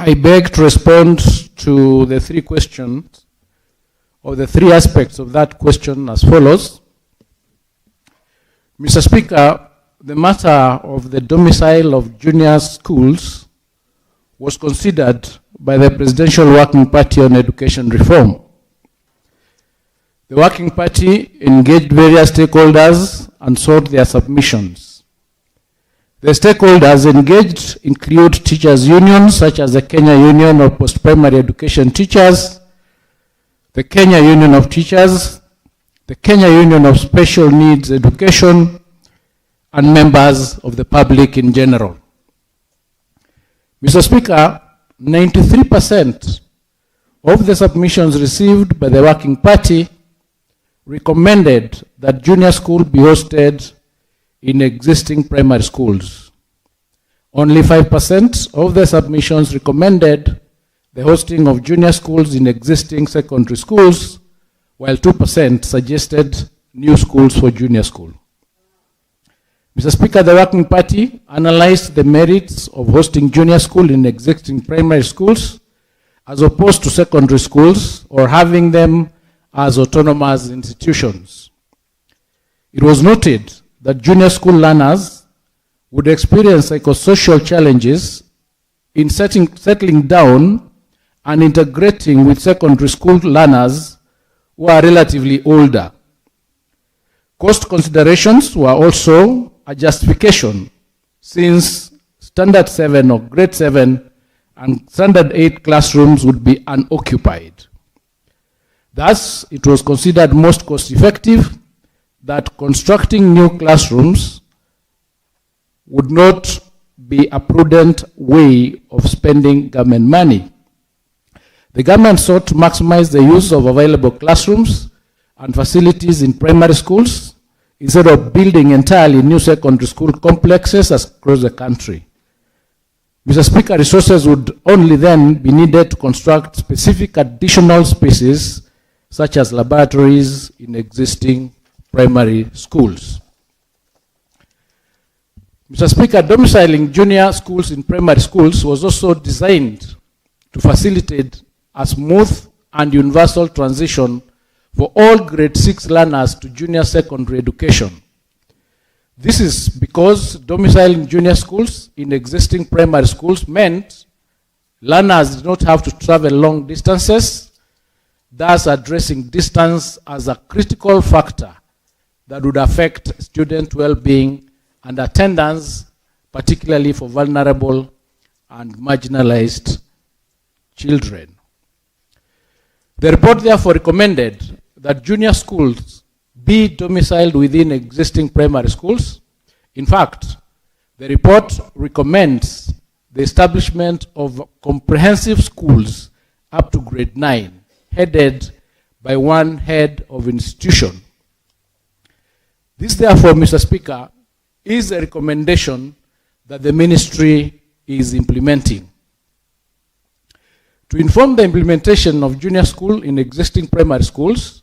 I beg to respond to the three questions, or the three aspects of that question as follows. Mr. Speaker, the matter of the domicile of junior schools was considered by the Presidential Working Party on Education Reform. The Working Party engaged various stakeholders and sought their submissions. The stakeholders engaged include teachers' unions such as the Kenya Union of Post-Primary Education Teachers, the Kenya Union of Teachers, the Kenya Union of Special Needs Education, and members of the public in general. Mr. Speaker, 93% of the submissions received by the Working Party recommended that junior school be hosted in existing primary schools. Only 5% of the submissions recommended the hosting of junior schools in existing secondary schools, while 2% suggested new schools for junior school. Mr. Speaker, the Working Party analyzed the merits of hosting junior school in existing primary schools as opposed to secondary schools or having them as autonomous institutions. It was noted that junior school learners would experience psychosocial challenges in settling down and integrating with secondary school learners who are relatively older. Cost considerations were also a justification, since Standard 7 or Grade 7 and Standard 8 classrooms would be unoccupied. Thus, it was considered most cost-effective that constructing new classrooms would not be a prudent way of spending government money. The government sought to maximize the use of available classrooms and facilities in primary schools instead of building entirely new secondary school complexes across the country. Mr. Speaker, resources would only then be needed to construct specific additional spaces such as laboratories in existing primary schools. Mr. Speaker, domiciling junior schools in primary schools was also designed to facilitate a smooth and universal transition for all grade 6 learners to junior secondary education. This is because domiciling junior schools in existing primary schools meant learners did not have to travel long distances, thus addressing distance as a critical factor that would affect student well-being and attendance, particularly for vulnerable and marginalized children. The report therefore recommended that junior schools be domiciled within existing primary schools. In fact, the report recommends the establishment of comprehensive schools up to grade 9, headed by one head of institution. This, therefore, Mr. Speaker, is a recommendation that the ministry is implementing. To inform the implementation of junior school in existing primary schools,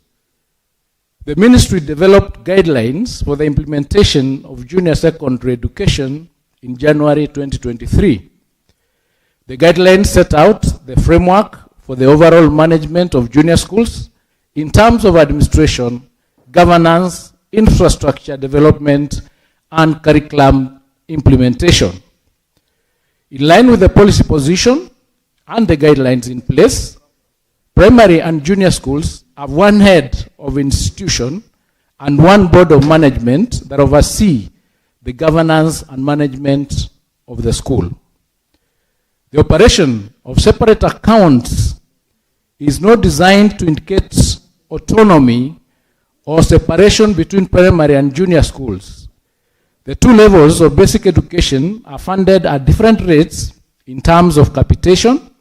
the ministry developed guidelines for the implementation of junior secondary education in January 2023. The guidelines set out the framework for the overall management of junior schools in terms of administration, governance, infrastructure development, and curriculum implementation. In line with the policy position and the guidelines in place, primary and junior schools have one head of institution and one board of management that oversee the governance and management of the school. The operation of separate accounts is not designed to indicate autonomy or separation between primary and junior schools. The two levels of basic education are funded at different rates in terms of capitation,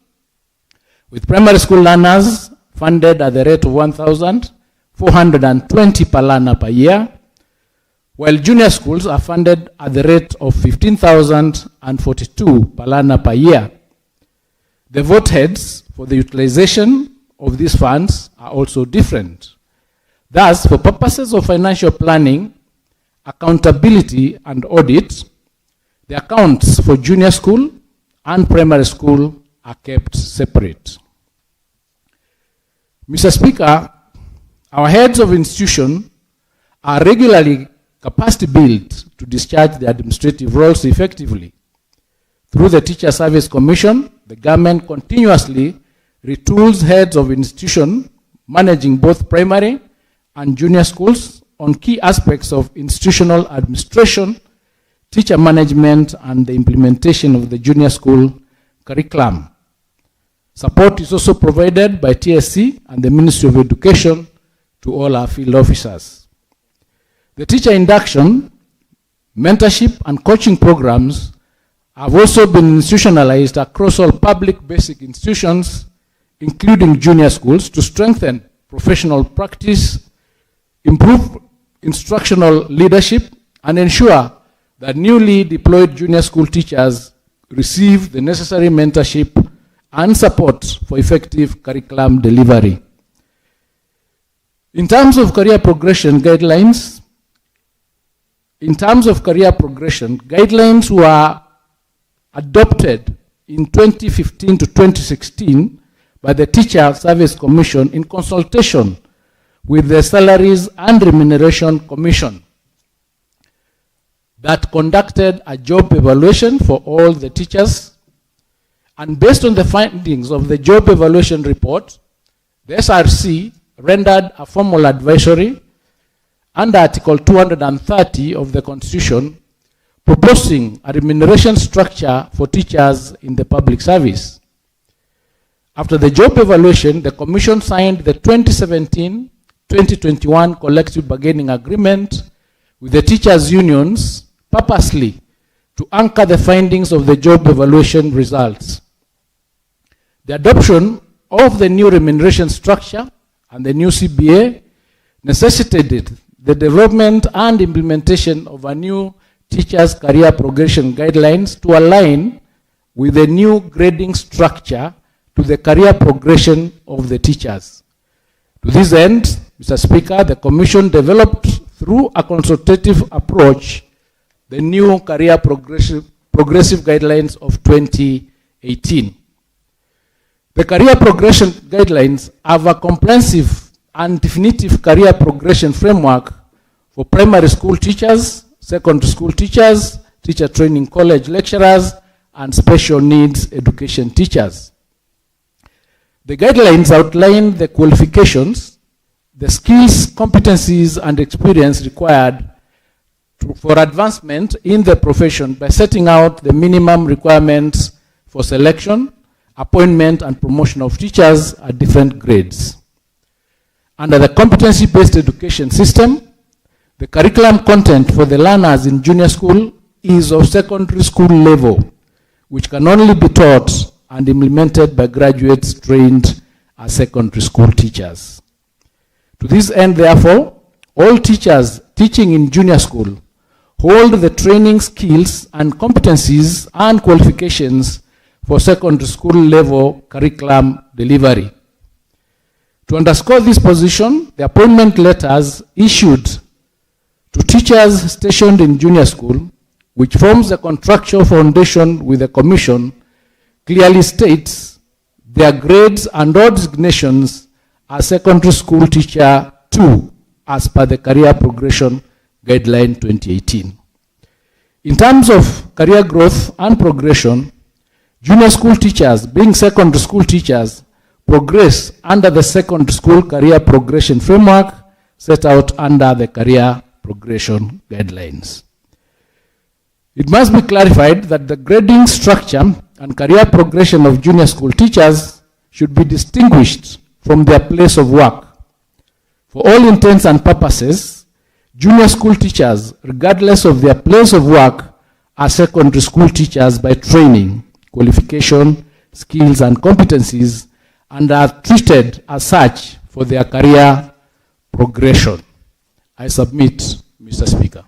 with primary school learners funded at the rate of 1,420 per learner per year, while junior schools are funded at the rate of 15,042 per learner per year. The vote heads for the utilization of these funds are also different. Thus, for purposes of financial planning, accountability, and audit, the accounts for junior school and primary school are kept separate. Mr. Speaker, our heads of institution are regularly capacity built to discharge their administrative roles effectively. Through the Teacher Service Commission, the government continuously retools heads of institution managing both primary and junior schools on key aspects of institutional administration, teacher management, and the implementation of the junior school curriculum. Support is also provided by TSC and the Ministry of Education to all our field officers. The teacher induction, mentorship, and coaching programs have also been institutionalized across all public basic institutions, including junior schools, to strengthen professional practice, improve instructional leadership, and ensure that newly deployed junior school teachers receive the necessary mentorship and support for effective curriculum delivery. In terms of career progression guidelines, guidelines were adopted in 2015 to 2016 by the Teacher Service Commission in consultation with the Salaries and Remuneration Commission that conducted a job evaluation for all the teachers. And based on the findings of the job evaluation report, the SRC rendered a formal advisory under Article 230 of the Constitution, proposing a remuneration structure for teachers in the public service. After the job evaluation, the Commission signed the 2017-2021 collective bargaining agreement with the teachers' unions purposely to anchor the findings of the job evaluation results. The adoption of the new remuneration structure and the new CBA necessitated the development and implementation of a new teachers' career progression guidelines to align with the new grading structure to the career progression of the teachers. To this end, Mr. Speaker, the Commission developed through a consultative approach the new career progressive guidelines of 2018. The career progression guidelines have a comprehensive and definitive career progression framework for primary school teachers, secondary school teachers, teacher training college lecturers, and special needs education teachers. The guidelines outline the qualifications, the skills, competencies, and experience required for advancement in the profession by setting out the minimum requirements for selection, appointment, and promotion of teachers at different grades. Under the competency-based education system, the curriculum content for the learners in junior school is of secondary school level, which can only be taught and implemented by graduates trained as secondary school teachers. To this end, therefore, all teachers teaching in junior school hold the training skills and competencies and qualifications for secondary school level curriculum delivery. To underscore this position, the appointment letters issued to teachers stationed in junior school, which forms a contractual foundation with the Commission, clearly states their grades and all designations as secondary school teacher 2 as per the Career Progression Guideline 2018. In terms of career growth and progression, junior school teachers, being secondary school teachers, progress under the secondary school career progression framework set out under the Career Progression Guidelines. It must be clarified that the grading structure and career progression of junior school teachers should be distinguished from their place of work. For all intents and purposes, junior school teachers, regardless of their place of work, are secondary school teachers by training, qualification, skills, and competencies, and are treated as such for their career progression. I submit, Mr. Speaker.